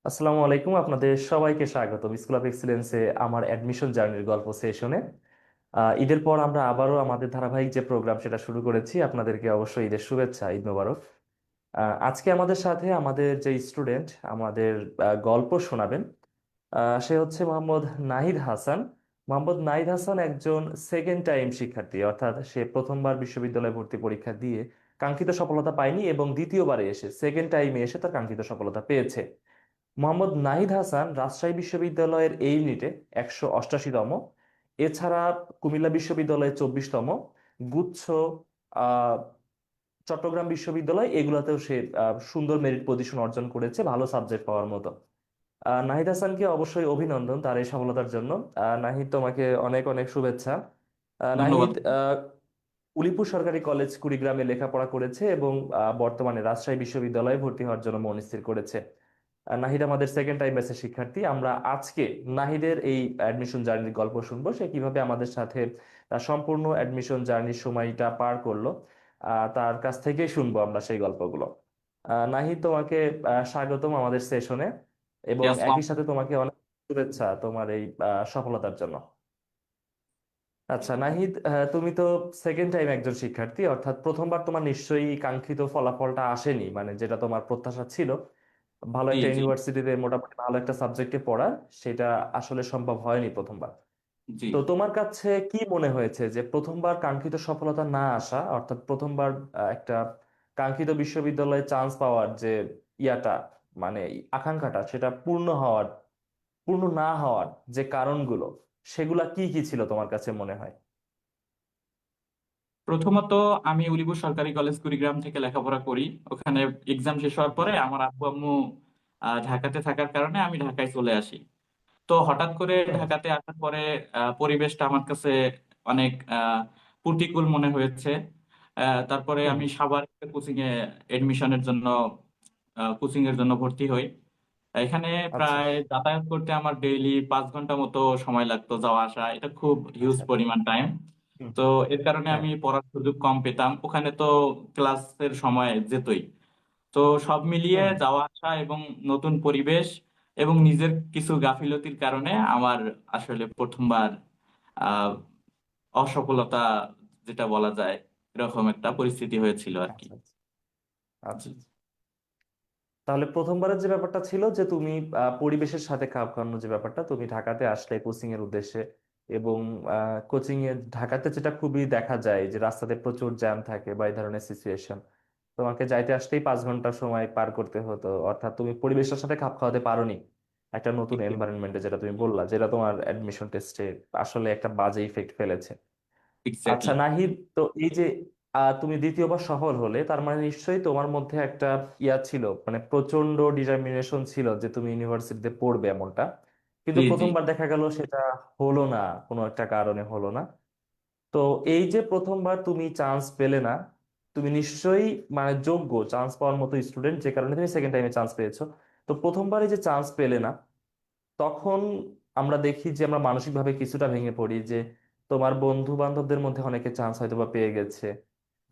আসসালামু আলাইকুম, আপনাদের সবাইকে স্বাগতম স্কুল অফ এক্সিলেন্সে আমার অ্যাডমিশন জার্নির গল্প সেশনে। ঈদের পর আমরা আবারও আমাদের ধারাবাহিক যে প্রোগ্রাম সেটা শুরু করেছি। আপনাদেরকে অবশ্যই ঈদের শুভেচ্ছা, ঈদ মোবারক। আজকে আমাদের সাথে আমাদের যে স্টুডেন্ট আমাদের গল্প শোনাবেন, সে হচ্ছে মোহাম্মদ নাহিদ হাসান। মোহাম্মদ নাহিদ হাসান একজন সেকেন্ড টাইম শিক্ষার্থী, অর্থাৎ সে প্রথমবার বিশ্ববিদ্যালয়ে ভর্তি পরীক্ষা দিয়ে কাঙ্ক্ষিত সফলতা পায়নি এবং দ্বিতীয়বারে এসে সেকেন্ড টাইমে এসে তার কাঙ্ক্ষিত সফলতা পেয়েছে। মোহাম্মদ নাহিদ হাসান রাজশাহী বিশ্ববিদ্যালয়ের এই ইউনিটে 188তম। এছাড়া কুমিল্লা বিশ্ববিদ্যালয়ে 24তম, গুচ্ছ, আহ, চট্টগ্রাম বিশ্ববিদ্যালয়, এগুলাতেও সে সুন্দর মেরিট পজিশন অর্জন করেছে ভালো সাবজেক্ট পাওয়ার মতো। নাহিদ হাসানকে অবশ্যই অভিনন্দন তার এই সফলতার জন্য। নাহিদ, তোমাকে অনেক অনেক শুভেচ্ছা। নাহিদ ধন্যবাদ। উলিপুর সরকারি কলেজ কুড়িগ্রামে লেখাপড়া করেছে এবং বর্তমানে রাজশাহী বিশ্ববিদ্যালয়ে ভর্তি হওয়ার জন্য মন স্থির করেছে। নাহিদ আমাদের সেকেন্ড টাইম ব্যাচের শিক্ষার্থী। আমরা আজকে নাহিদের এই অ্যাডমিশন জার্নির গল্প শুনবো, সে কিভাবে আমাদের সাথে তার সম্পূর্ণ অ্যাডমিশন জার্নির সময়টা পার করলো। তার কাছ থেকেই শুনবো আমরা সেই গল্পগুলো। নাহিদ, তোমাকে স্বাগতম আমাদের সেশনে জি, এবং একই আসসালাম। সাথে তোমাকে অনেক শুভেচ্ছা তোমার এই সফলতার জন্য। আচ্ছা নাহিদ, তুমি তো সেকেন্ড টাইম একজন শিক্ষার্থী, অর্থাৎ প্রথমবার তোমার নিশ্চয়ই কাঙ্ক্ষিত ফলাফলটা আসেনি, মানে যেটা তোমার প্রত্যাশা ছিল, ভালো জি একটা জি ইউনিভার্সিটিতে মোটামুটি ভালো একটা সাবজেক্টে পড়া, সেটা আসলে সম্ভব হয়নি প্রথমবার। জি। তো তোমার কাছে কি মনে হয়েছে যে প্রথমবার কাঙ্ক্ষিত সফলতা না আসা, অর্থাৎ প্রথমবার একটা কাঙ্ক্ষিত বিশ্ববিদ্যালয়ে চান্স পাওয়ার যে ইয়াটা, মানে আকাঙ্ক্ষাটা, সেটা পূর্ণ না হওয়ার যে কারণগুলো, সেগুলা কি কি ছিল তোমার কাছে মনে হয়? প্রথমত, আমি উলিপুর সরকারি কলেজ কুড়িগ্রাম থেকে লেখাপড়া করি। ওখানে এক্সাম শেষ হওয়ার জি। পরে আমার আব্বু আম্মু ঢাকাতে থাকার কারণে আমি ঢাকায় চলে আসি। তো হঠাৎ করে হুম। ঢাকাতে আসার পরে পরিবেশটা আমার কাছে অনেক প্রতিকূল মনে হয়েছে। তারপরে হুম। আমি সাভার কোচিং এ এডমিশনের জন্য কোচিং এর জন্য ভর্তি হই। এখানে আচ্ছা। প্রায় যাতায়াত করতে আমার ডেইলি 5 ঘন্টা মতো সময় লাগতো, যাওয়া আসা। এটা খুব হিউজ আচ্ছা। পরিমাণ টাইম। হুম। তো এর কারণে হ্যাঁ। আমি পড়ার সুযোগ কম পেতাম ওখানে। তো ক্লাসের সময় যেতই। তো সব মিলিয়ে হুম। যাওয়া আসা এবং নতুন পরিবেশ এবং নিজের কিছু গাফিলতির কারণে আমার আসলে প্রথমবার আহ অসফলতা, যেটা বলা যায়, এরকম একটা পরিস্থিতি হয়েছিল আর কি। আচ্ছা। আচ্ছা। জি আচ্ছা। তাহলে প্রথমবারের যে ব্যাপারটা ছিল যে তুমি পরিবেশের সাথে খাপ খাওয়ানোর যে ব্যাপারটা, তুমি ঢাকাতে আসলে কোচিং এর উদ্দেশ্যে, এবং কোচিং এ ঢাকাতে যেটা খুবই দেখা যায় যে রাস্তাতে প্রচুর জ্যাম থাকে বা এই ধরনের সিচুয়েশন, তোমাকে যাইতে আসতেই 5 ঘন্টা সময় পার করতে হতো, অর্থাৎ তুমি পরিবেশের সাথে খাপ খাওয়াতে পারোনি একটা নতুন এনভায়রনমেন্টে, যেটা তুমি বললা, যেটা তোমার অ্যাডমিশন টেস্টে আসলে একটা বাজে ইফেক্ট ফেলেছে। আচ্ছা এক্স্যাক্টলি। নাহিদ, তো এই যে তুমি দ্বিতীয়বার সফল হলে, তার মানে নিশ্চয়ই তোমার মধ্যে একটা ইয়া ছিল, মানে প্রচন্ড ডিটারমিনেশন ছিল যে তুমি ইউনিভার্সিটিতে পড়বে এমনটা। কিন্তু জি জি প্রথমবার দেখা গেল সেটা হলো না, কোনো একটা কারণে হলো না। তো এই যে প্রথমবার তুমি চান্স পেলে না, তুমি নিশ্চয়ই মানে যোগ্য চান্স পাওয়ার মতো স্টুডেন্ট, যে কারণে তুমি সেকেন্ড টাইমে চান্স পেয়েছো। তো প্রথমবারে যে চান্স পেলে না, তখন আমরা দেখি যে আমরা মানসিকভাবে কিছুটা ভেঙে পড়ি যে তোমার বন্ধু বান্ধবদের মধ্যে অনেকে চান্স হয়তো বা পেয়ে গেছে,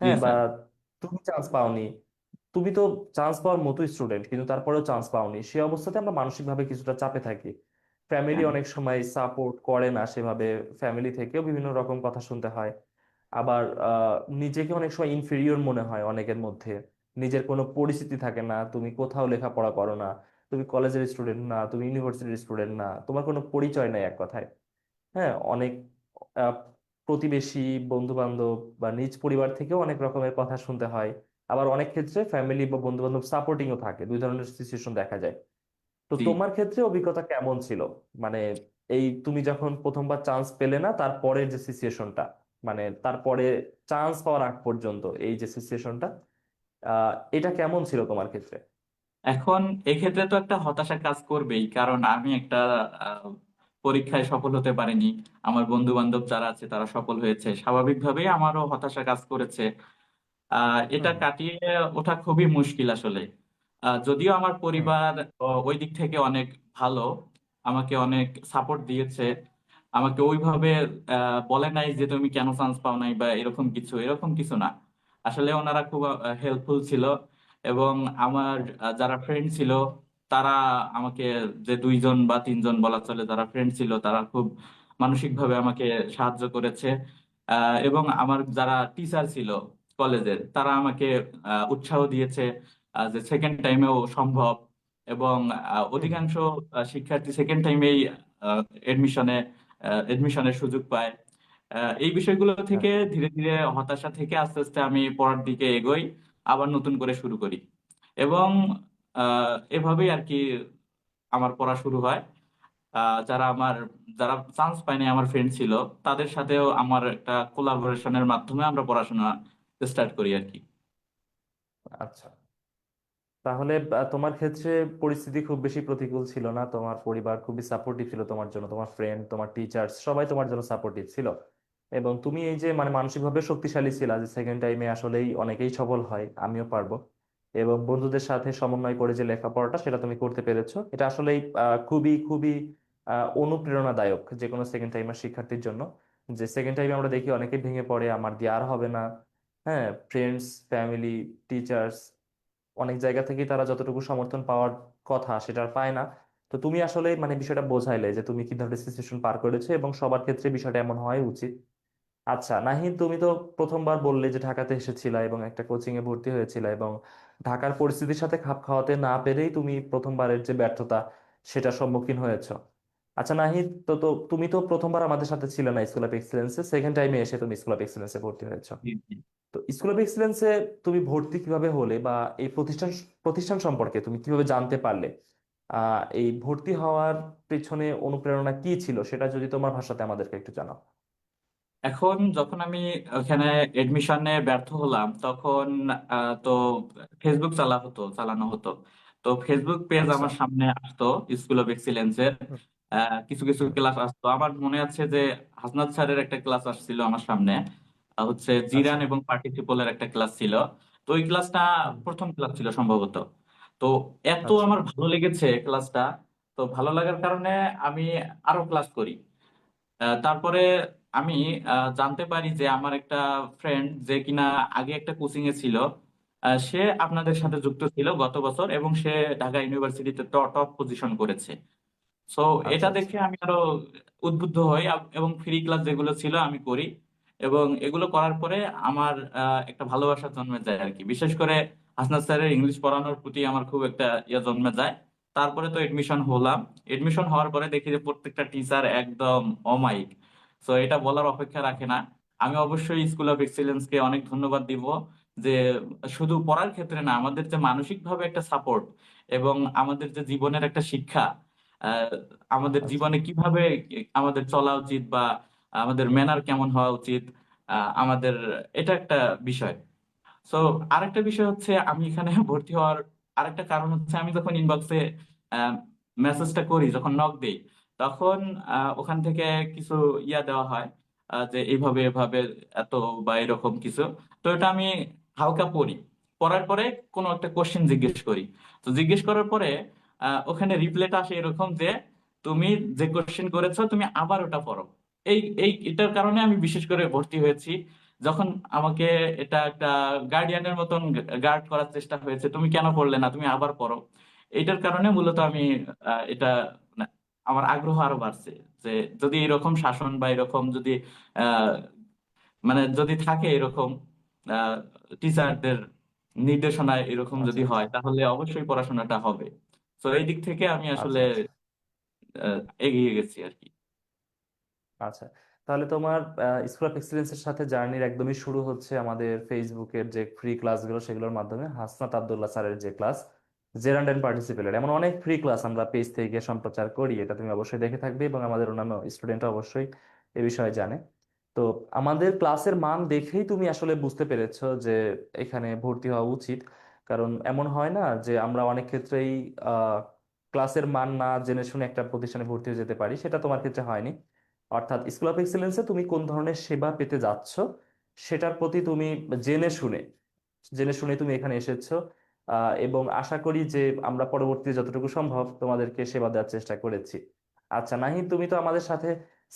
জি হ্যাঁ, বা স্যার। তুমি চান্স পাওনি। তুমি তো চান্স পাওয়ার মতো স্টুডেন্ট, কিন্তু তারপরেও চান্স পাওনি, সে অবস্থাতে আমরা মানসিকভাবে কিছুটা চাপে থাকি। ফ্যামিলি হ্যাঁ। অনেক সময় সাপোর্ট করে না সেভাবে, ফ্যামিলি থেকেও বিভিন্ন রকম কথা শুনতে হয়। আবার নিজেকে অনেক সময় ইনফেরিয়র মনে হয় অনেকের মধ্যে, নিজের কোনো পরিস্থিতি থাকে না, তুমি কোথাও লেখাপড়া করো না, তুমি কলেজের স্টুডেন্ট না, তুমি ইউনিভার্সিটির স্টুডেন্ট না, তোমার কোনো পরিচয় নাই এক কথায়। হ্যাঁ, অনেক আহ, প্রতিবেশী, বন্ধু বান্ধব বা নিজ পরিবার থেকেও অনেক রকমের কথা শুনতে হয়। আবার অনেক ক্ষেত্রে ফ্যামিলি বা বন্ধু বান্ধব সাপোর্টিংও থাকে, দুই ধরনের সিচুয়েশন দেখা যায়। তো জি। তোমার ক্ষেত্রে অভিজ্ঞতা কেমন ছিল? মানে এই তুমি যখন প্রথমবার চান্স পেলে না, তারপরের যে সিচুয়েশনটা, মানে তারপরে চান্স পাওয়ার আগ পর্যন্ত এই যে সিচুয়েশনটা, এটা কেমন ছিল তোমার ক্ষেত্রে? এখন এক্ষেত্রে তো একটা হতাশা কাজ করবেই, কারণ আমি একটা আহ, পরীক্ষায় সফল হতে পারিনি। আমার বন্ধু বান্ধব যারা আছে তারা সফল হয়েছে, স্বাভাবিকভাবেই আমারও হতাশা কাজ করেছে। এটা হুম। কাটিয়ে ওঠা খুবই মুশকিল আসলে। যদিও আমার হুম। পরিবার ওই দিক থেকে অনেক ভালো, আমাকে অনেক সাপোর্ট দিয়েছে। আমাকে ওইভাবে বলে নাই যে তুমি কেন চান্স পাও নাই বা এরকম কিছু না। আসলে ওনারা খুব হেল্পফুল ছিল। এবং আমার যারা ফ্রেন্ড ছিল তারা আমাকে, যে দুইজন বা তিনজন বলা চলে যারা ফ্রেন্ড ছিল, তারা খুব মানসিকভাবে আমাকে সাহায্য করেছে। এবং আমার যারা টিচার ছিল কলেজের, তারা আমাকে উৎসাহ দিয়েছে যে সেকেন্ড টাইমেও সম্ভব। এবং হুম। অধিকাংশ শিক্ষার্থী সেকেন্ড টাইমেই এডমিশনে এডমিশনের সুযোগ পায়। এই বিষয়গুলো থেকে আচ্ছা। ধীরে ধীরে হতাশা থেকে আস্তে আস্তে আমি পড়ার দিকে এগোই, আবার নতুন করে শুরু করি। এবং এভাবেই আর কি আমার পড়া শুরু হয়। যারা চান্স পায়নি, আমার ফ্রেন্ড ছিল, তাদের সাথেও আমার একটা কোলাবোরেশনের মাধ্যমে আমরা পড়াশোনা স্টার্ট করি আর কি। আচ্ছা, তাহলে তোমার ক্ষেত্রে পরিস্থিতি খুব বেশি প্রতিকূল ছিল না, তোমার পরিবার খুবই সাপোর্টিভ ছিল তোমার জন্য, তোমার ফ্রেন্ড, তোমার টিচার্স সবাই তোমার জন্য সাপোর্টিভ ছিল। এবং তুমি এই যে মানে মানসিকভাবে শক্তিশালী ছিলা যে সেকেন্ড টাইমে আসলেই অনেকেই সফল হয়, আমিও পারবো। এবং বন্ধুদের সাথে সমন্বয় করে যে লেখাপড়াটা সেটা তুমি করতে পেরেছো, এটা আসলেই খুবই খুবই অনুপ্রেরণাদায়ক যে কোনো সেকেন্ড টাইমের শিক্ষার্থীর জন্য। যে সেকেন্ড টাইমে আমরা দেখি অনেকেই ভেঙে পড়ে, আমার দিয়ে আর হবে না। হ্যাঁ, ফ্রেন্ডস, ফ্যামিলি, টিচার্স অনেক জায়গা থেকে তারা যতটুকু সমর্থন পাওয়ার কথা সেটা আর পায় না। তো তুমি আসলে মানে বিষয়টা বোঝাইলে যে তুমি কি ধরনের সিচুয়েশন পার করেছো, এবং সবার ক্ষেত্রে বিষয়টা এমন হওয়াই উচিত। আচ্ছা নাহিদ, তুমি তো প্রথমবার বললে যে ঢাকাতে এসেছিলা এবং একটা কোচিং এ ভর্তি হয়েছিল, এবং ঢাকার পরিস্থিতির সাথে খাপ খাওয়াতে না পেরেই তুমি প্রথমবারের যে ব্যর্থতা সেটার সম্মুখীন হয়েছো। আচ্ছা নাহিদ, তো তুমি তো প্রথমবার আমাদের সাথে ছিলে না স্কুল অফ এক্সেলেন্সে, সেকেন্ড টাইমে এসে তুমি স্কুল অফ এক্সেলেন্সে ভর্তি হয়েছো। জি, জি। তো স্কুল অফ এক্সেলেন্সে তুমি ভর্তি কিভাবে হলে, বা এই প্রতিষ্ঠান প্রতিষ্ঠান সম্পর্কে তুমি কিভাবে জানতে পারলে? এই ভর্তি হওয়ার পেছনে অনুপ্রেরণা কি ছিল সেটা যদি তোমার ভাষাতে আমাদেরকে একটু জানাও। এখন যখন আমি ওখানে এডমিশনে ব্যর্থ হলাম, তখন তো ফেসবুক চালানো হতো। তো ফেসবুক পেজ আচ্ছা। আমার সামনে আসতো, স্কুল অফ এক্সিলেন্সের হুম। কিছু কিছু হুম। ক্লাস আসতো। আমার মনে আছে যে হাসনাত স্যারের একটা ক্লাস আসছিল আমার সামনে, হচ্ছে আচ্ছা। জিরান এবং পার্টিসিপলের একটা ক্লাস ছিল। তো ওই ক্লাসটা হুম। প্রথম ক্লাস ছিল সম্ভবত। তো এত আচ্ছা। আমার ভালো লেগেছে ক্লাসটা। তো ভালো লাগার কারণে আমি আরো ক্লাস করি। তারপরে আমি জানতে পারি যে আমার একটা ফ্রেন্ড, যে কিনা আগে একটা কোচিং এ ছিল, সে আপনাদের হুম। সাথে যুক্ত ছিল গত বছর, এবং সে ঢাকা ইউনিভার্সিটিতে টপ পজিশন করেছে। সো আচ্ছা। এটা আচ্ছা। দেখে আমি আরো উদ্বুদ্ধ হই, এবং ফ্রি ক্লাস যেগুলো ছিল আমি করি। এবং এগুলো করার পরে আমার একটা ভালোবাসা জন্মে যায় আর কি। বিশেষ করে হাসনাত স্যারের ইংলিশ পড়ানোর প্রতি আমার খুব একটা ইয়ে জন্মে যায়। তারপরে তো এডমিশন হলাম। এডমিশন হওয়ার পরে দেখি যে প্রত্যেকটা টিচার একদম অমায়িক। সো এটা বলার অপেক্ষা রাখে না। আমি অবশ্যই স্কুল অফ এক্সিলেন্স কে অনেক ধন্যবাদ দিব, যে শুধু পড়ার ক্ষেত্রে না, আমাদের যে মানসিক ভাবে একটা সাপোর্ট, এবং আমাদের যে জীবনের একটা শিক্ষা, আহ, আমাদের আচ্ছা। জীবনে কিভাবে আমাদের চলা উচিত, বা আমাদের ম্যানার কেমন হওয়া উচিত, আমাদের, এটা একটা বিষয়। সো আরেকটা বিষয় হচ্ছে, আমি এখানে ভর্তি হওয়ার আরেকটা কারণ হচ্ছে, আমি যখন ইনবক্সে মেসেজটা করি, যখন নক দেই, তখন ওখান থেকে কিছু দেওয়া হয়, যে এইভাবে এভাবে এত বা এরকম কিছু। তো এটা আমি হালকা পড়ি। পড়ার পরে কোনো একটা কোশ্চেন জিজ্ঞেস করি। তো জিজ্ঞেস করার পরে ওখানে রিপ্লাইটা আসে এরকম যে, তুমি যে কোশ্চেন করেছো তুমি আবার ওটা পড়ো। এটার কারণে আমি বিশেষ করে ভর্তি হয়েছি। যখন আমাকে এটা একটা গার্ডিয়ানের মতন গার্ড করার চেষ্টা হয়েছে, তুমি কেন পড়লে না, তুমি আবার পড়ো। এটার কারণে মূলত আমি এটা, মানে, আমার আগ্রহ আরো বাড়ছে, যে যদি এরকম শাসন বা এরকম যদি আহ মানে যদি থাকে এরকম টিচারদের নির্দেশনায় এরকম আচ্ছা। যদি আচ্ছা। হয়, তাহলে অবশ্যই পড়াশোনাটা হবে। তো এই দিক থেকে আমি আসলে আচ্ছা। আচ্ছা। এগিয়ে গেছি আর কি। আচ্ছা, তাহলে তোমার স্কুল অফ এক্সিলেন্সের সাথে জার্নির একদমই শুরু হচ্ছে আমাদের ফেসবুকের যে ফ্রি ক্লাসগুলো সেগুলোর মাধ্যমে। হাসনাত আব্দুল্লাহ স্যারের যে ক্লাস, জেরান্ড অ্যান্ড পার্টিসিপেটেড, এমন অনেক ফ্রি ক্লাস আমরা পেজ থেকে সম্প্রচার করি, এটা তুমি অবশ্যই দেখে থাকবে এবং আমাদের অন্যান্য স্টুডেন্ট অবশ্যই এ বিষয়ে জানে। তো আমাদের ক্লাসের মান দেখেই তুমি আসলে বুঝতে পেরেছো যে এখানে ভর্তি হওয়া উচিত। কারণ এমন হয় না যে আমরা অনেক ক্ষেত্রেই আহ ক্লাসের মান না জেনে শুনে একটা প্রতিষ্ঠানে ভর্তি হয়ে যেতে পারি, সেটা তোমার ক্ষেত্রে হয়নি। অর্থাৎ স্কুল অফ এক্সেলেন্সে তুমি কোন ধরনের সেবা পেতে যাচ্ছ সেটার প্রতি তুমি জেনে শুনে জেনে শুনে তুমি এখানে এসেছো। এবং আশা করি যে আমরা পরবর্তীতে যতটুকু সম্ভব তোমাদেরকে সেবা দেওয়ার চেষ্টা করেছি। আচ্ছা নাহিদ, তুমি তো আমাদের সাথে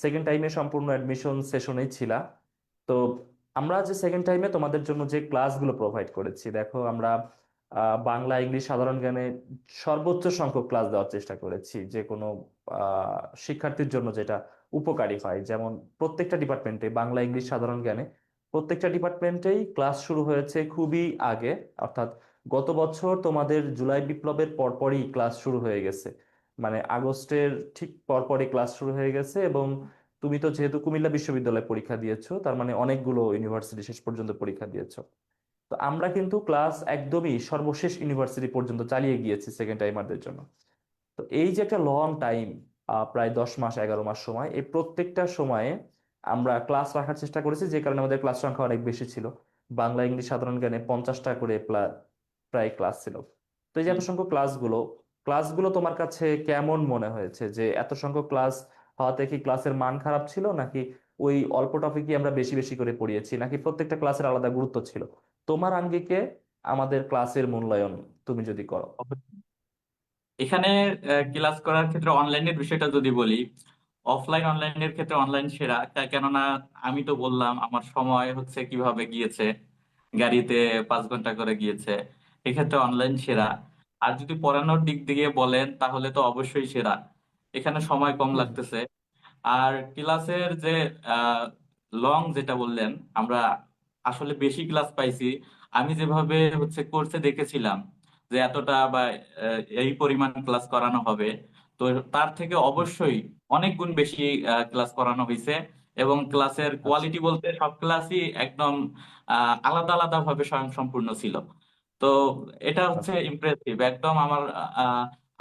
সেকেন্ড টাইমে সম্পূর্ণ অ্যাডমিশন সেশনেই ছিলা। তো আমরা যে সেকেন্ড টাইমে তোমাদের জন্য যে ক্লাসগুলো প্রোভাইড করেছি, দেখো আমরা বাংলা ইংলিশ সাধারণ জ্ঞানে সর্বোচ্চ সংখ্যক ক্লাস দেওয়ার চেষ্টা করেছি, যে কোনো শিক্ষার্থীর জন্য যেটা উপকারী হয়। যেমন প্রত্যেকটা ডিপার্টমেন্টে বাংলা ইংলিশ সাধারণ জ্ঞানে প্রত্যেকটা ডিপার্টমেন্টেই ক্লাস শুরু হয়েছে খুবই আগে, অর্থাৎ গত বছর তোমাদের জুলাই বিপ্লবের পরপরই ক্লাস শুরু হয়ে গেছে। মানে আগস্টের ঠিক পরপরই ক্লাস শুরু হয়ে গেছে। এবং তুমি তো যেহেতু কুমিল্লা বিশ্ববিদ্যালয়ে পরীক্ষা দিয়েছো, তার মানে অনেকগুলো ইউনিভার্সিটি শেষ পর্যন্ত পরীক্ষা দিয়েছো। তো আমরা কিন্তু ক্লাস একদমই সর্বশেষ ইউনিভার্সিটি পর্যন্ত চালিয়ে গিয়েছি সেকেন্ড টাইমারদের জন্য। তো এই যে একটা লং টাইম, প্রায় 10 মাস 11 মাস সময়, এই প্রত্যেকটা সময়ে আমরা ক্লাস রাখার চেষ্টা করেছি, যে কারণে আমাদের ক্লাস সংখ্যা অনেক বেশি ছিল। বাংলা ইংলিশ সাধারণ জ্ঞানে 50টা করে প্রায় ক্লাস ছিল। তো এই যে এত সংখ্যক ক্লাসগুলো, ক্লাসগুলো তোমার কাছে কেমন মনে হয়েছে? যে এত সংখ্যক ক্লাস হওয়াতে কি ক্লাসের মান খারাপ ছিল, নাকি ওই অল্প টপিকই আমরা বেশি বেশি করে পড়িয়েছি, নাকি প্রত্যেকটা ক্লাসের আলাদা গুরুত্ব ছিল? তোমার আঙ্গিকে আমাদের ক্লাসের মূল্যায়ন তুমি যদি করো। এখানে ক্লাস করার ক্ষেত্রে অনলাইনের বিষয়টা যদি বলি, অফলাইন অনলাইনের ক্ষেত্রে অনলাইন সেরা। কেননা আমি তো বললাম আমার সময় হচ্ছে কিভাবে গিয়েছে, গাড়িতে 5 ঘন্টা করে গিয়েছে, এক্ষেত্রে অনলাইন সেরা। আর যদি পড়ানোর দিক দিয়ে বলেন তাহলে তো অবশ্যই সেরা, এখানে সময় কম হুম। লাগতেছে। আর ক্লাসের যে লং যেটা বললেন, আমরা আসলে বেশি ক্লাস পাইছি। আমি যেভাবে হচ্ছে কোর্সে দেখেছিলাম যে এতটা বা এই পরিমাণ ক্লাস করানো হবে, তো তার থেকে হুম। অবশ্যই অনেক গুণ বেশি ক্লাস করানো হয়েছে। এবং ক্লাসের আচ্ছা। কোয়ালিটি বলতে সব ক্লাসই একদম আলাদা আলাদা ভাবে স্বয়ংসম্পূর্ণ ছিল। তো এটা হচ্ছে আচ্ছা। ইমপ্রেসিভ একদম।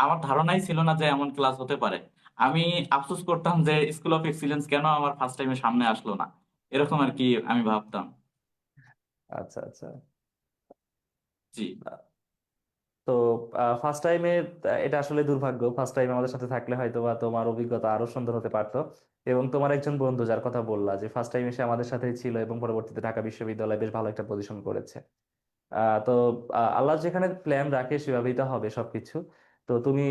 আমার ধারণাই ছিল না যে এমন ক্লাস হতে পারে। আমি আফসোস করতাম যে স্কুল অফ এক্সিলেন্স কেন আমার ফার্স্ট টাইমে সামনে আসলো না, এরকম আর কি আমি ভাবতাম। আচ্ছা। আচ্ছা। জি। তো ফার্স্ট টাইমে এটা আসলে দুর্ভাগ্য, ফার্স্ট টাইম আমাদের সাথে থাকলে হয়তো বা তোমার অভিজ্ঞতা আরো সুন্দর হতে পারতো। এবং তোমার একজন বন্ধু যার কথা বললা, যে ফার্স্ট টাইম এসে আমাদের সাথেই ছিল এবং পরবর্তীতে ঢাকা বিশ্ববিদ্যালয়ে বেশ ভালো একটা পজিশন করেছে। তো আল্লাহ যেখানে প্ল্যান রাখে সেভাবেই তো হবে সবকিছু। তো তুমি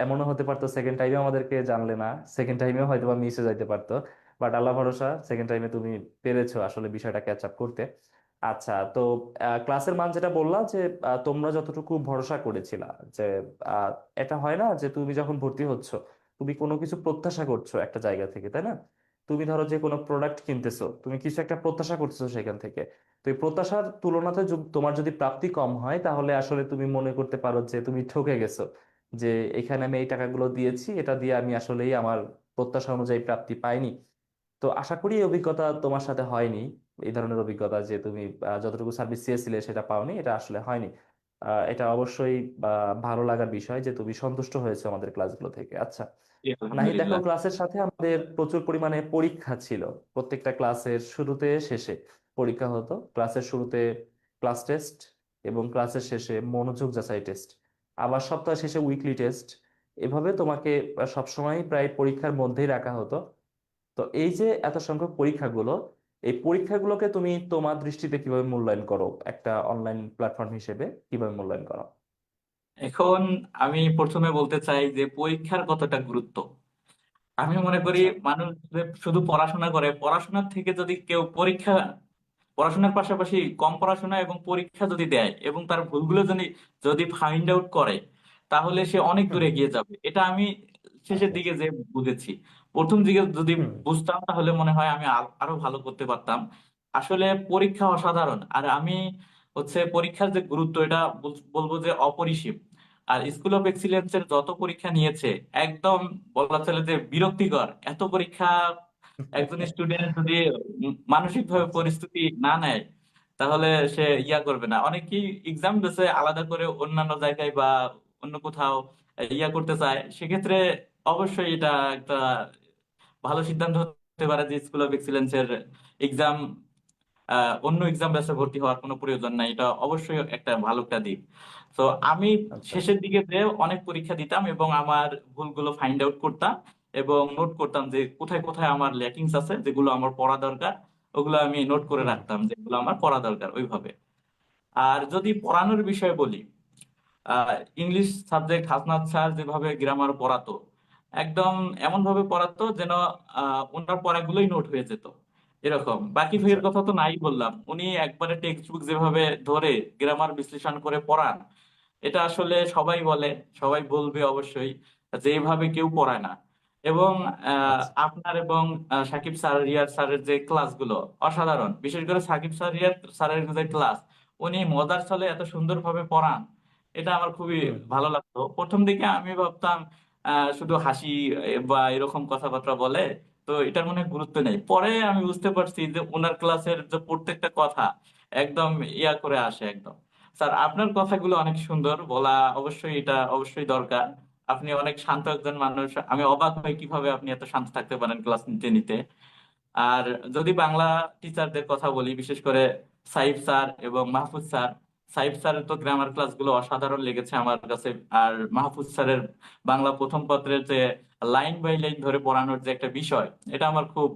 এমনও হতে পারতো সেকেন্ড টাইমে আমাদেরকে জানলে না, সেকেন্ড টাইমেও হয়তো বা মিশে যাইতে পারতো। বাট আল্লাহ ভরসা, সেকেন্ড টাইমে তুমি পেরেছো আসলে বিষয়টা ক্যাচ আপ করতে। আচ্ছা, তো ক্লাসের মান যেটা বললা, যে তোমরা যতটুকু ভরসা করেছিলা, যে আহ, এটা হয় না যে তুমি যখন ভর্তি হচ্ছ, তুমি কোনো কিছু প্রত্যাশা করছো একটা জায়গা থেকে, তাই না? তুমি ধরো যে কোনো প্রোডাক্ট কিনতেছো, তুমি কিছু একটা প্রত্যাশা করতেছো সেখান থেকে। তো এই প্রত্যাশার তুলনাতে তোমার যদি প্রাপ্তি কম হয়, তাহলে আসলে তুমি মনে করতে পারো যে তুমি ঠকে গেছো। যে এখানে আমি এই টাকাগুলো দিয়েছি, এটা দিয়ে আমি আসলেই আমার প্রত্যাশা অনুযায়ী প্রাপ্তি পাইনি। তো আশা করি এই অভিজ্ঞতা তোমার সাথে হয়নি। এই ধরনের অভিজ্ঞতা যে তুমি যতটুকু সার্ভিস চেয়েছিলে সেটা পাওনি, এটা আসলে হয়নি। এটা অবশ্যই ভালো লাগার বিষয় যে তুমি সন্তুষ্ট হয়েছো আমাদের ক্লাসগুলো থেকে। আচ্ছা, জি, নাহি দেখো, আলহামদুলিল্লাহ। ক্লাসের সাথে আমাদের প্রচুর পরিমাণে পরীক্ষা ছিল। প্রত্যেকটা ক্লাসের শুরুতে শেষে পরীক্ষা হতো। ক্লাসের শুরুতে ক্লাস টেস্ট, এবং ক্লাসের শেষে মনোযোগ যাচাই টেস্ট, আবার সপ্তাহ শেষে উইকলি টেস্ট। এভাবে তোমাকে সবসময় প্রায় পরীক্ষার মধ্যেই রাখা হতো। তো এই যে এত সংখ্যক পরীক্ষাগুলো, এই পরীক্ষাগুলোকে তুমি তোমার দৃষ্টিতে কিভাবে মূল্যায়ন করো? একটা অনলাইন প্ল্যাটফর্ম হিসেবে কিভাবে মূল্যায়ন করো? এখন আমি প্রথমে বলতে চাই যে পরীক্ষার কতটা গুরুত্ব। আমি মনে করি আচ্ছা। মানুষ যে শুধু পড়াশোনা করে, পড়াশোনার থেকে যদি কেউ পড়াশোনার পাশাপাশি কম পড়াশোনা এবং পরীক্ষা যদি দেয় এবং তার ভুলগুলো যদি যদি ফাইন্ড আউট করে, তাহলে সে অনেক হুম। দূরে এগিয়ে যাবে। এটা আমি শেষের আচ্ছা। দিকে যে বুঝেছি। প্রথম দিকে যদি হুম। বুঝতাম তাহলে মনে হয় আমি আরো ভালো করতে পারতাম। আসলে পরীক্ষা অসাধারণ। আর আমি হচ্ছে পরীক্ষার যে গুরুত্ব, এটা বলবো যে অপরিসীম। আর স্কুল অফ এক্সিলেন্সের যত পরীক্ষা নিয়েছে, একদম বলা চলে যে বিরক্তিকর এত পরীক্ষা। একজন স্টুডেন্ট যদি মানসিক ভাবে আচ্ছা। পরিস্থিতি না নেয়, তাহলে সে ইয়া করবে না। অনেকেই এক্সাম দিছে আলাদা করে অন্যান্য জায়গায় বা অন্য কোথাও ইয়া করতে চায়, সেক্ষেত্রে অবশ্যই এটা একটা ভালো সিদ্ধান্ত হতে পারে যে স্কুল অফ এক্সিলেন্সের এক্সাম, অন্য এক্সাম ব্যাচে ভর্তি হওয়ার কোনো প্রয়োজন নাই। এটা অবশ্যই একটা ভালো একটা দিক। তো আমি আচ্ছা। শেষের দিকে যে অনেক পরীক্ষা দিতাম এবং আমার ভুলগুলো ফাইন্ড আউট করতাম এবং নোট করতাম যে কোথায় কোথায় আমার ল্যাকিংস আছে, যেগুলো আমার পড়া দরকার ওগুলো আমি নোট করে হুম। রাখতাম, যেগুলো আমার পড়া দরকার ওইভাবে। আর যদি পড়ানোর বিষয় বলি, ইংলিশ সাবজেক্ট হাসনাত স্যার যেভাবে গ্রামার পড়াতো, একদম এমন ভাবে পড়াতো যেন ওনার পড়াগুলোই নোট হয়ে যেত। এরকম। বাকি আচ্ছা। ভাইয়ের কথা তো নাই বললাম, উনি একবারে টেক্সট বুক যেভাবে ধরে গ্রামার বিশ্লেষণ করে পড়ান, এটা আসলে সবাই বলে, সবাই বলবে অবশ্যই যে এইভাবে কেউ পড়ায় না। এবং আচ্ছা। আপনার এবং সাকিব স্যার, রিয়াদ স্যারের যে ক্লাসগুলো অসাধারণ, বিশেষ করে সাকিব স্যার, রিয়াদ স্যারের যে ক্লাস, উনি মজার ছলে এত সুন্দরভাবে পড়ান, এটা আমার খুবই হুম। ভালো লাগতো। প্রথম দিকে আমি ভাবতাম শুধু হাসি বা এরকম কথাবার্তা বলে, তো এটার মনে হয় গুরুত্ব নেই। পরে আমি বুঝতে পারছি যে ওনার ক্লাসের যে প্রত্যেকটা কথা একদম ইয়া করে আসে একদম। স্যার, আপনার কথাগুলো অনেক সুন্দর বলা, অবশ্যই এটা অবশ্যই দরকার। আপনি অনেক শান্ত একজন মানুষ, আমি অবাক হই কিভাবে আপনি এত শান্ত থাকতে পারেন ক্লাস নিতে নিতে। আর যদি বাংলা টিচারদের কথা বলি, বিশেষ করে সাইফ স্যার এবং মাহফুজ স্যার, সাইফ স্যারের তো গ্রামার ক্লাসগুলো অসাধারণ লেগেছে আমার কাছে। আর মাহফুজ স্যারের বাংলা প্রথম পত্রের যে লাইন বাই লাইন ধরে পড়ানোর যে একটা বিষয়, এটা আমার খুব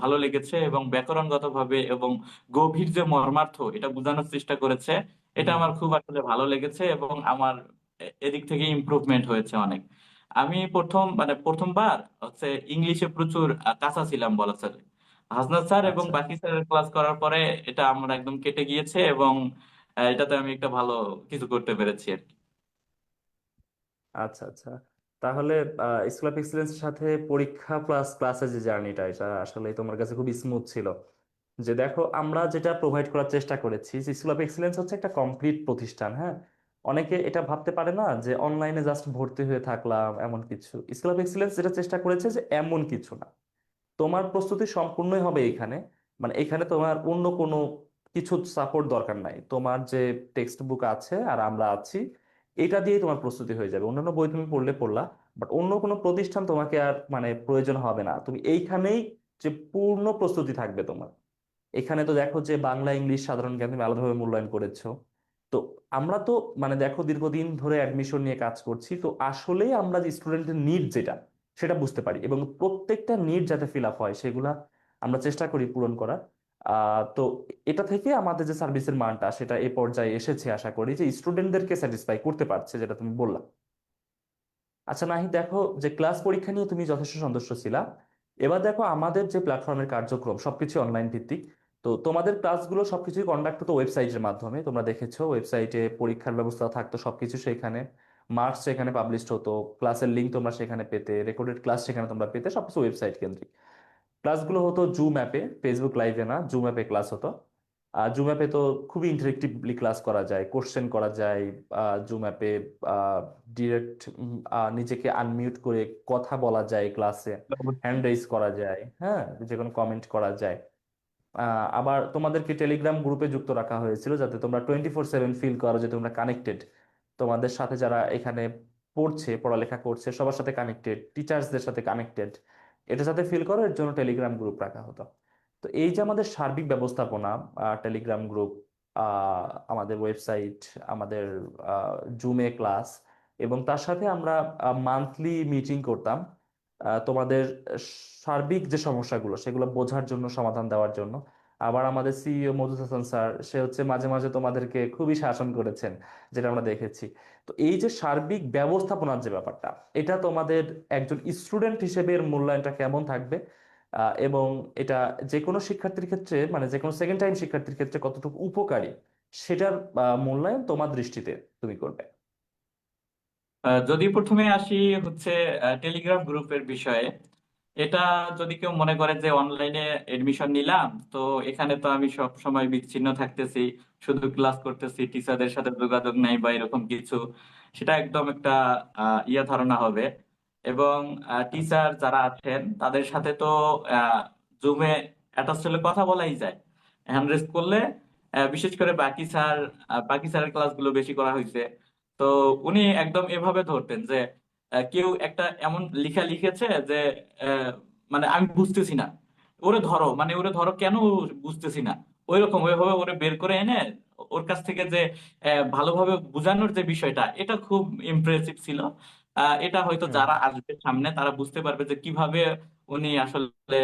ভালো লেগেছে। এবং ব্যাকরণগত ভাবে এবং গভীর যে মর্মার্থ এটা বোঝানোর চেষ্টা করেছে, এটা হুম। আমার খুব আসলে ভালো লেগেছে। এবং আমার এদিক থেকে ইমপ্রুভমেন্ট হয়েছে অনেক। আমি প্রথমবার হচ্ছে ইংলিশে প্রচুর কাঁচা ছিলাম বলা চলে। হাসনাত স্যার এবং আচ্ছা। বাকি স্যারের ক্লাস করার পরে এটা আমার একদম কেটে গিয়েছে। এবং এটাতে আমি একটা ভালো কিছু করতে পেরেছি আর কি। আচ্ছা। আচ্ছা। তাহলে স্কুল অফ এক্সিলেন্সের সাথে পরীক্ষা প্লাস ক্লাসের যে জার্নিটা, এটা আসলে তোমার কাছে খুব স্মুথ ছিল। যে দেখো, আমরা যেটা প্রোভাইড করার চেষ্টা করেছি, স্কুল অফ এক্সিলেন্স হচ্ছে একটা কমপ্লিট প্রতিষ্ঠান, হ্যাঁ। অনেকে এটা ভাবতে পারে না যে অনলাইনে জাস্ট ভর্তি হয়ে থাকলাম এমন কিছু। স্কুল অফ এক্সিলেন্স যেটা চেষ্টা করেছে যে এমন কিছু না, তোমার প্রস্তুতি সম্পূর্ণই হবে এখানে। মানে এখানে তোমার অন্য কোনো কিছু সাপোর্ট দরকার নাই। তোমার যে টেক্সট বুক আছে আর আমরা আছি, এটা দিয়েই তোমার প্রস্তুতি হয়ে যাবে। অন্যান্য বই তুমি পড়লে পড়লা, বাট অন্য কোনো প্রতিষ্ঠান তোমাকে আর মানে প্রয়োজন হবে না। তুমি এইখানেই যে পূর্ণ প্রস্তুতি থাকবে তোমার। এখানে তো দেখো যে বাংলা ইংলিশ সাধারণ জ্ঞান তুমি আলাদাভাবে মূল্যায়ন করেছো। তো আমরা তো মানে দেখো দীর্ঘদিন ধরে অ্যাডমিশন নিয়ে কাজ করছি, তো আসলেই আমরা যে স্টুডেন্টের নিড যেটা, সেটা বুঝতে পারি এবং প্রত্যেকটা নিড যাতে ফিল আপ হয় সেগুলা আমরা চেষ্টা করি পূরণ করার। তো এটা থেকে আমাদের যে সার্ভিসের মানটা সেটা এ পর্যায়ে এসেছে, আশা করি যে স্টুডেন্টদেরকে স্যাটিসফাই করতে পারছে, যেটা তুমি বললা। আচ্ছা নাহি, দেখো যে ক্লাস পরীক্ষা নিয়ে তুমি যথেষ্ট সন্তুষ্ট ছিলা। এবার দেখো আমাদের যে প্ল্যাটফর্মের কার্যক্রম সবকিছু অনলাইন ভিত্তিক। তো তোমাদের ক্লাসগুলো সবকিছুই কন্ডাক্ট হতো ওয়েবসাইটের মাধ্যমে। তোমরা দেখেছো ওয়েবসাইটে পরীক্ষার ব্যবস্থা থাকতো, সবকিছু সেখানে, মার্কস সেখানে পাবলিশড হতো, ক্লাসের লিঙ্ক তোমরা সেখানে পেতে, রেকর্ডেড ক্লাস সেখানে তোমরা পেতে, সবকিছু ওয়েবসাইট কেন্দ্রিক। ক্লাসগুলো হতো জুম অ্যাপে, ফেসবুক লাইভে না, জুম অ্যাপে ক্লাস হতো। আর জুম অ্যাপে তো খুবই ইন্টারেক্টিভলি ক্লাস করা যায়, কোশ্চেন করা যায়। জুম অ্যাপে ডিরেক্ট নিজেকে আনমিউট করে কথা বলা যায় ক্লাসে, হ্যান্ড রেইজ করা যায়, হ্যাঁ, যে কোনো কমেন্ট করা যায়। আবার তোমাদেরকে টেলিগ্রাম গ্রুপে যুক্ত রাখা হয়েছিল যাতে তোমরা 24/7 ফিল করো যে তোমরা কানেক্টেড। তোমাদের সাথে যারা এখানে পড়ছে, পড়ালেখা করছে, সবার সাথে কানেক্টেড, টিচার্সদের সাথে কানেক্টেড, এটা যাতে ফিল করো এর জন্য টেলিগ্রাম গ্রুপ রাখা হতো। তো এই যে আমাদের সার্বিক ব্যবস্থাপনা, টেলিগ্রাম গ্রুপ, আমাদের ওয়েবসাইট, আমাদের জুমে ক্লাস, এবং তার সাথে আমরা মান্থলি মিটিং করতাম তোমাদের সার্বিক যে সমস্যাগুলো সেগুলো বোঝার জন্য, সমাধান দেওয়ার জন্য। আবার আমাদের সিইও মধুসূদন হাসান স্যার, সে হচ্ছে মাঝে মাঝে তোমাদেরকে খুবই শাসন করেছেন, যেটা আমরা দেখেছি। তো এই যে সার্বিক ব্যবস্থাপনার যে ব্যাপারটা, এটা তোমাদের একজন স্টুডেন্ট হিসেবে এর মূল্যায়নটা কেমন থাকবে? এবং এটা যে কোনো শিক্ষার্থীর ক্ষেত্রে, মানে যে কোনো সেকেন্ড টাইম শিক্ষার্থীর ক্ষেত্রে কতটুকু উপকারী, সেটার মূল্যায়ন তোমার দৃষ্টিতে তুমি করবে। যদি প্রথমে আসি হচ্ছে টেলিগ্রাম গ্রুপের বিষয়ে, এটা যদি কেউ মনে করে যে অনলাইনে এডমিশন নিলাম তো এখানে তো আমি সব সময় বিচ্ছিন্ন থাকতেছি, শুধু ক্লাস করতেছি, টিচারদের সাথে যোগাযোগ নাই বা এরকম কিছু, সেটা একদম একটা ধারণা হবে। এবং আচ্ছা। টিচার যারা আছেন তাদের সাথে তো জুমে অ্যাটাচ হলে কথা বলাই যায়, হ্যান্ড রেজ করলে। বিশেষ করে বাকি স্যারের ক্লাসগুলো বেশি করা হয়েছে। তো উনি একদম এভাবে ধরতেন যে কেউ একটা এমন লিখা লিখেছে যে আহ, মানে আমি বুঝতেছি না, ওরে ধরো কেন বুঝতেছি না, ওইভাবে ওরে বের করে এনে ওর কাছ থেকে যে ভালোভাবে বোঝানোর যে বিষয়টা, এটা খুব ইমপ্রেসিভ ছিল। এটা হয়তো হুম। যারা আসবে সামনে তারা বুঝতে পারবে যে কিভাবে উনি আসলে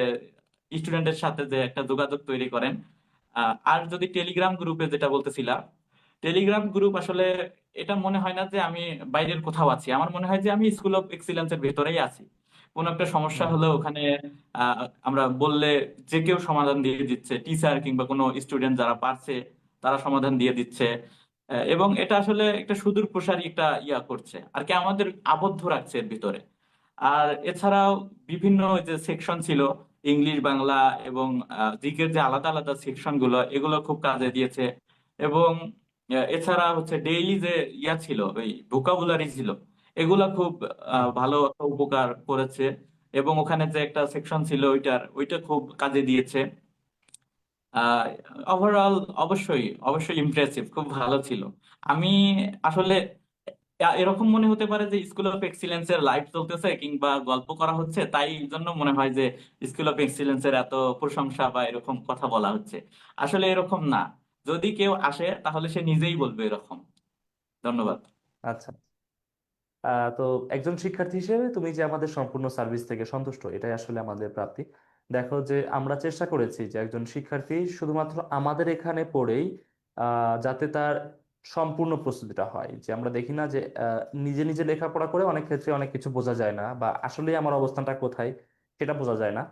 স্টুডেন্টের সাথে যে একটা যোগাযোগ তৈরি করেন। আর যদি টেলিগ্রাম গ্রুপে যেটা বলতেছিলাম, টেলিগ্রাম গ্রুপ আসলে এটা মনে হয় না যে আমি বাইরের কোথাও আছি, আমার মনে হয় যে আমি স্কুল অফ এক্সিলেন্সের ভেতরেই আছি। কোনো একটা সমস্যা হুম। হলে ওখানে আহ, আমরা বললে যে কেউ সমাধান দিয়ে দিচ্ছে, টিচার কিংবা কোনো স্টুডেন্ট যারা পারছে তারা সমাধান দিয়ে দিচ্ছে। এবং এটা আসলে একটা সুদূর প্রসারী একটা ইয়া করছে আর কি, আমাদের আবদ্ধ রাখছে এর ভিতরে। আর এছাড়াও বিভিন্ন যে সেকশন ছিল, ইংলিশ, বাংলা এবং জিকের যে আলাদা আলাদা সেকশন গুলো, এগুলো খুব কাজে দিয়েছে। এবং এছাড়া হচ্ছে ডেইলি যে ইয়া ছিল, ওই ভোকাবুলারি ছিল, এগুলা খুব হুম। ভালো একটা উপকার করেছে। এবং ওখানে যে একটা সেকশন ছিল ওইটা খুব কাজে দিয়েছে। ওভারঅল অবশ্যই অবশ্যই ইমপ্রেসিভ, খুব ভালো ছিল। আমি আসলে এরকম মনে হতে পারে যে স্কুল অফ এক্সিলেন্স এর লাইভ চলতেছে কিংবা গল্প করা হচ্ছে, তাই জন্য মনে হয় যে স্কুল অফ এক্সিলেন্স এর এত প্রশংসা বা এরকম কথা বলা হচ্ছে। আসলে এরকম না, যদি কেউ আসে তাহলে সে নিজেই বলবে এরকম। ধন্যবাদ। আচ্ছা। তো একজন শিক্ষার্থী হিসেবে তুমি যে আমাদের সম্পূর্ণ সার্ভিস থেকে সন্তুষ্ট, এটাই আসলে আমাদের প্রাপ্তি। দেখো যে আমরা চেষ্টা করেছি যে একজন শিক্ষার্থী শুধুমাত্র আমাদের এখানে পড়েই যাতে তার সম্পূর্ণ প্রস্তুতিটা হয়। যে আমরা দেখি না যে নিজে নিজে লেখাপড়া করে অনেক ক্ষেত্রে অনেক কিছু বোঝা যায় না, বা আসলে আমার অবস্থানটা কোথায় সেটা বোঝা যায় না।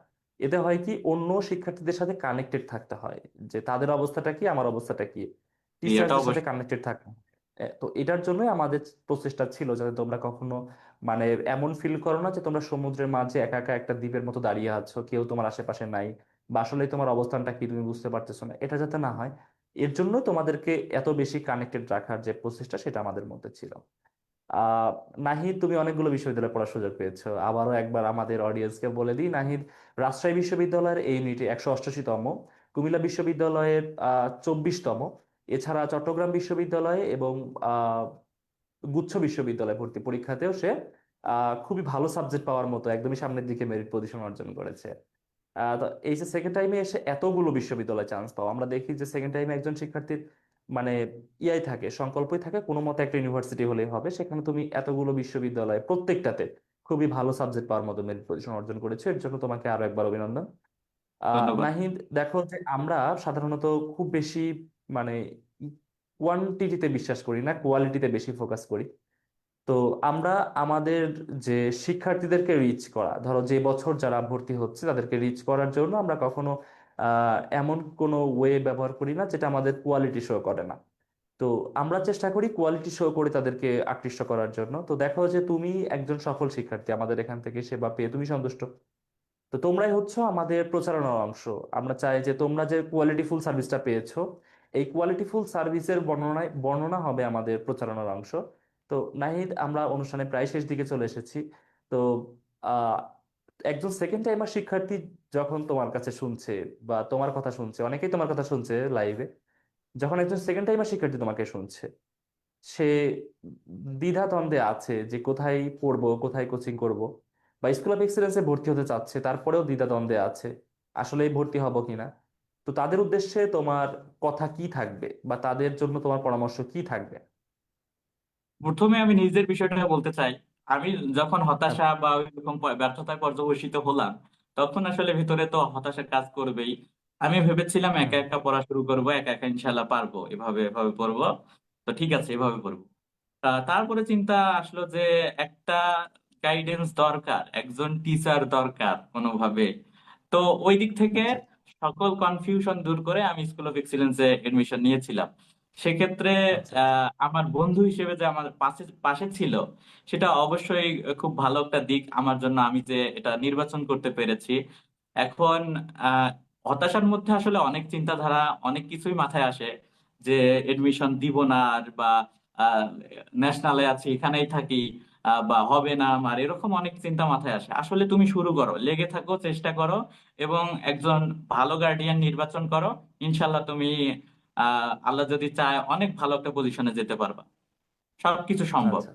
এতে হয় কি, অন্য শিক্ষার্থীদের সাথে কানেক্টেড থাকতে হয়, যে তাদের অবস্থাটা কি আমার অবস্থাটা কি, এটা টিচারদের সাথে অবশ্যই। কানেক্টেড থাকতে হয়। তো এটার জন্যই আমাদের প্রচেষ্টা ছিল যাতে তোমরা কখনো মানে এমন ফিল করো না যে তোমরা সমুদ্রের মাঝে একা একা একটা দ্বীপের মতো দাঁড়িয়ে আছো, কেউ তোমার আশেপাশে নাই, বা আসলে তোমার অবস্থানটা কি তুমি বুঝতে পারতেছো না, এটা যাতে না হয় এর জন্য তোমাদেরকে এত বেশি কানেক্টেড রাখার যে প্রচেষ্টা সেটা আমাদের মধ্যে ছিল। আহ নাহিদ, তুমি অনেকগুলো বিশ্ববিদ্যালয়ে পড়ার সুযোগ পেয়েছো, আবারও একবার আমাদের অডিয়েন্সকে বলে দিই, নাহিদ রাজশাহী বিশ্ববিদ্যালয়ের এই ইউনিটে 188তম, কুমিল্লা বিশ্ববিদ্যালয়ের 24তম, এছাড়া চট্টগ্রাম বিশ্ববিদ্যালয়ে এবং আহ গুচ্ছ বিশ্ববিদ্যালয়ে ভর্তি পরীক্ষাতেও সে খুবই ভালো সাবজেক্ট পাওয়ার মতো একদমই সামনের দিকে মেরিট পজিশন অর্জন করেছে। তো এই যে সেকেন্ড টাইমে এসে এতগুলো বিশ্ববিদ্যালয়ে চান্স পাওয়া, আমরা দেখি যে সেকেন্ড টাইমে একজন শিক্ষার্থীর মানে ইয়াই থাকে, সংকল্পই থাকে কোনো মতে একটা ইউনিভার্সিটি হলেই হবে। সেখানে তুমি এতগুলো বিশ্ববিদ্যালয়ে প্রত্যেকটাতে খুবই ভালো সাবজেক্ট পাওয়ার মতো মেরিট পজিশন অর্জন করেছো, এর জন্য তোমাকে আরো একবার অভিনন্দন। ধন্যবাদ। নাহিদ, দেখো যে আমরা সাধারণত খুব বেশি মানে কোয়ান্টিটিতে বিশ্বাস করি না, কোয়ালিটিতে বেশি ফোকাস করি। তো আমরা আমাদের যে শিক্ষার্থীদেরকে রিচ করা, ধরো যে বছর যারা ভর্তি হচ্ছে তাদেরকে রিচ করার জন্য আমরা কখনো এমন কোনো ওয়ে ব্যবহার করি না যেটা আমাদের কোয়ালিটি শো করে না। তো আমরা চেষ্টা করি কোয়ালিটি শো করে তাদেরকে আকৃষ্ট করার জন্য। তো দেখো যে তুমি একজন সফল শিক্ষার্থী, আমাদের এখান থেকে সেবা পেয়ে তুমি সন্তুষ্ট, তো তোমরাই হচ্ছে আমাদের প্রচারণার অংশ। আমরা চাই যে তোমরা যে কোয়ালিটিফুল সার্ভিসটা পেয়েছো, এই কোয়ালিটিফুল সার্ভিসের বর্ণনায় বর্ণনা হবে আমাদের প্রচারণার অংশ। তো নাহিদ, আমরা অনুষ্ঠানে প্রায় শেষ দিকে চলে এসেছি। তো আহ একজন সেকেন্ড টাইমার শিক্ষার্থী যখন তোমার কাছে শুনছে বা তোমার কথা শুনছে, অনেকেই তোমার কথা শুনছে লাইভে, যখন একজন সেকেন্ড টাইমার শিক্ষার্থী তোমাকে শুনছে, সে দ্বিধাদ্বন্দ্বে আছে যে কোথায় পড়বো, কোথায় কোচিং করব, বা স্কুল অফ এক্সিলেন্সে ভর্তি হতে চাচ্ছে তারপরেও দ্বিধাদ্বন্দ্বে আছে আসলেই ভর্তি হব কিনা। তো তাদের উদ্দেশ্যে তোমার কথা কি থাকবে, বা তাদের জন্য তোমার পরামর্শ কি থাকবে? প্রথমে আমি নিজের বিষয়টা বলতে চাই। আমি যখন হতাশা আচ্ছা। বা এরকম ব্যর্থতায় পর্যবসিত হলাম, তখন আসলে ভিতরে তো হতাশা কাজ করবেই। আমি ভেবেছিলাম একা হুম। একা পড়া শুরু করবো, একা একা ইনশাল্লাহ পারবো, এভাবে এভাবে পড়বো। তো ঠিক আছে, এভাবে পড়বো। তারপরে চিন্তা আসলো যে একটা গাইডেন্স দরকার, একজন টিচার দরকার কোনোভাবে। তো ওই দিক থেকে আচ্ছা। সকল কনফিউশন দূর করে আমি স্কুল অফ এক্সিলেন্সে এডমিশন নিয়েছিলাম। সেক্ষেত্রে আচ্ছা। আমার বন্ধু হিসেবে যে আমার পাশে পাশে ছিল, সেটা অবশ্যই খুব ভালো একটা দিক আমার জন্য, আমি যে এটা নির্বাচন করতে পেরেছি। এখন আহ হতাশার মধ্যে আসলে অনেক চিন্তাধারা, অনেক কিছুই মাথায় আসে, যে এডমিশন দিব না আর, বা ন্যাশনালে আছি এখানেই থাকি, বা হবে না আমার, এরকম অনেক চিন্তা মাথায় আসে। আসলে তুমি শুরু করো, লেগে থাকো, চেষ্টা করো, এবং একজন ভালো গার্ডিয়ান নির্বাচন করো। ইনশাল্লাহ তুমি আল্লাহ যদি চায় অনেক ভালো একটা পজিশনে যেতে পারবা। সবকিছু সম্ভব। আচ্ছা।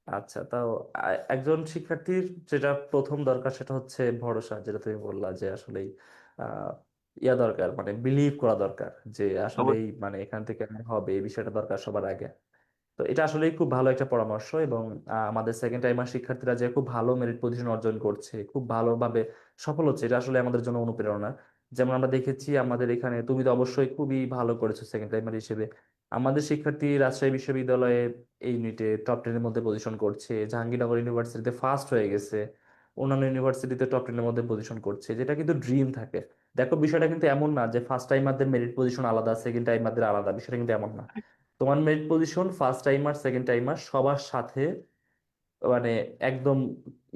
আচ্ছা, তাও একজন শিক্ষার্থীর যেটা প্রথম দরকার সেটা হচ্ছে ভরসা, যেটা তুমি বললা যে আসলেই আহ ইয়া দরকার, মানে বিলিভ করা দরকার যে আসলেই অবশ্যই। মানে এখান থেকে আমার হবে, এই বিষয়টা দরকার সবার আগে। তো এটা আসলেই খুব ভালো একটা পরামর্শ। এবং আমাদের সেকেন্ড টাইমার শিক্ষার্থীরা যে খুব ভালো মেরিট পজিশন অর্জন করছে, খুব ভালোভাবে সফল হচ্ছে, এটা আসলে আমাদের জন্য অনুপ্রেরণা। যেমন আমরা দেখেছি আমাদের এখানে, তুমি তো অবশ্যই খুবই ভালো করেছো সেকেন্ড টাইমার হিসেবে, আমাদের শিক্ষার্থী রাজশাহী বিশ্ববিদ্যালয়ে এই ইউনিটে টপ 10-এর মধ্যে পজিশন করছে, জাহাঙ্গীরনগর ইউনিভার্সিটিতে ফার্স্ট হয়ে গেছে, অন্যান্য ইউনিভার্সিটিতে টপ 10-এর মধ্যে পজিশন করছে, যেটা কিন্তু ড্রিম থাকে। দেখো বিষয়টা কিন্তু এমন না যে ফার্স্ট টাইমারদের মেরিট পজিশন আলাদা, সেকেন্ড টাইমারদের আলাদা, বিষয়টা কিন্তু এমন না। তোমার merit position first timer, second timer সবার সাথে মানে একদম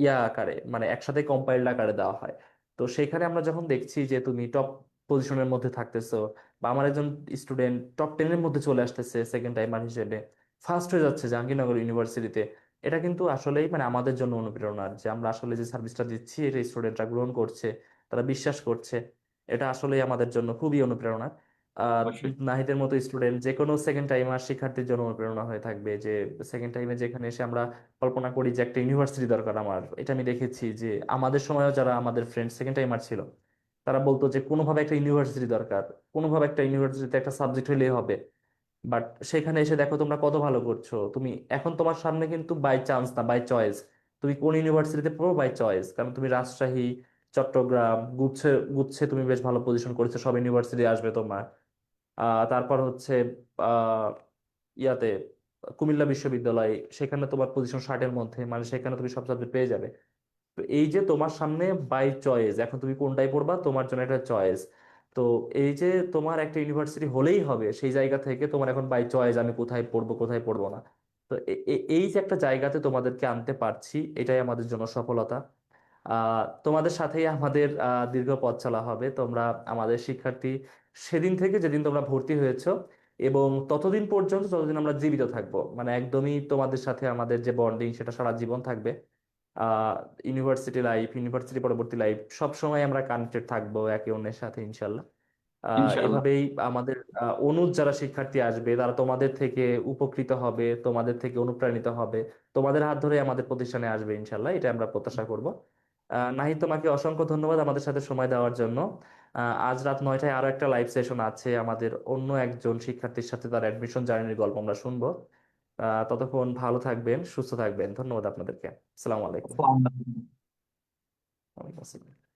ইয়া আকারে, মানে একসাথে কম্পাইল্ড আকারে দেওয়া হয়। তো সেখানে আমরা যখন দেখছি যে তুমি টপ পজিশনের মধ্যে থাকতেছো, বা আমার একজন স্টুডেন্ট টপ 10-এর মধ্যে চলে আসতেছে সেকেন্ড টাইমার হিসেবে, ফার্স্ট হয়ে যাচ্ছে জাহাঙ্গীরনগর ইউনিভার্সিটিতে, এটা কিন্তু আসলেই মানে আমাদের জন্য অনুপ্রেরণার, যে আমরা আসলে যে সার্ভিসটা দিচ্ছি এটা স্টুডেন্টরা গ্রহণ করছে, তারা বিশ্বাস করছে। এটা আসলেই আমাদের জন্য খুবই অনুপ্রেরণার। আহ অবশ্যই। নাহিদের মতো স্টুডেন্ট যে কোনো সেকেন্ড টাইমার শিক্ষার্থীর জন্য অনুপ্রেরণা হয়ে থাকবে, যে সেকেন্ড টাইমে যেখানে এসে আমরা কল্পনা করি যে একটা ইউনিভার্সিটি দরকার আমার। এটা আমি দেখেছি যে আমাদের সময়ও যারা আমাদের ফ্রেন্ড সেকেন্ড টাইমার ছিল, তারা বলতো যে কোনোভাবে একটা ইউনিভার্সিটি দরকার, কোনোভাবে একটা ইউনিভার্সিটিতে একটা সাবজেক্ট হলেই হবে। বাট সেখানে এসে দেখো তোমরা কত ভালো করছো। তুমি এখন তোমার সামনে কিন্তু বাই চান্স না, বাই চয়েস, তুমি কোন ইউনিভার্সিটিতে পড়ো বাই চয়েস, কারণ তুমি রাজশাহী, চট্টগ্রাম, গুচ্ছে গুচ্ছে তুমি বেশ ভালো পজিশন করেছো, সব ইউনিভার্সিটি আসবে তোমার। তারপর হচ্ছে আহ ইয়াতে কুমিল্লা বিশ্ববিদ্যালয়, সেখানে তোমার পজিশন 60-এর মধ্যে, মানে সেখানে তুমি সব সাবজেক্ট পেয়ে যাবে। তো এই যে তোমার সামনে বাই চয়েস, এখন তুমি কোনটায় পড়বা তোমার জন্য একটা চয়েস। তো এই যে তোমার একটা ইউনিভার্সিটি হলেই হবে, সেই জায়গা থেকে তোমার এখন বাই চয়েস আমি কোথায় পড়বো কোথায় পড়বো না। তো এই যে একটা জায়গাতে তোমাদেরকে আনতে পারছি, এটাই আমাদের জন্য সফলতা। তোমাদের সাথেই আমাদের দীর্ঘ পথ চলা হবে। তোমরা আমাদের শিক্ষার্থী সেদিন থেকে যেদিন তোমরা ভর্তি হয়েছো, এবং ততদিন পর্যন্ত যতদিন আমরা জীবিত থাকবো, মানে একদমই তোমাদের সাথে আমাদের যে বন্ডিং সেটা সারা জীবন থাকবে। আহ ইউনিভার্সিটি লাইফ, ইউনিভার্সিটি পরবর্তী লাইফ, সব সময় আমরা কানেক্টেড থাকবো একে অন্যের সাথে ইনশাল্লাহ। ইনশাল্লাহ। এভাবেই আমাদের অনুজ যারা শিক্ষার্থী আসবে তারা তোমাদের থেকে উপকৃত হবে, তোমাদের থেকে অনুপ্রাণিত হবে, তোমাদের হাত ধরে আমাদের প্রতিষ্ঠানে আসবে ইনশাল্লাহ, এটা আমরা প্রত্যাশা করব। নাহিদ, তোমাকে অসংখ্য ধন্যবাদ আমাদের সাথে সময় দেওয়ার জন্য। আজ রাত 9টায় আরো একটা লাইভ সেশন আছে আমাদের, অন্য একজন শিক্ষার্থীর সাথে তার অ্যাডমিশন জার্নির গল্প আমরা শুনবো। ততক্ষণ ভালো থাকবেন, সুস্থ থাকবেন। ধন্যবাদ আপনাদেরকে। আসসালামু আলাইকুম। আসসালামু আলাইকুম। ওয়ালাইকুম আসসালাম।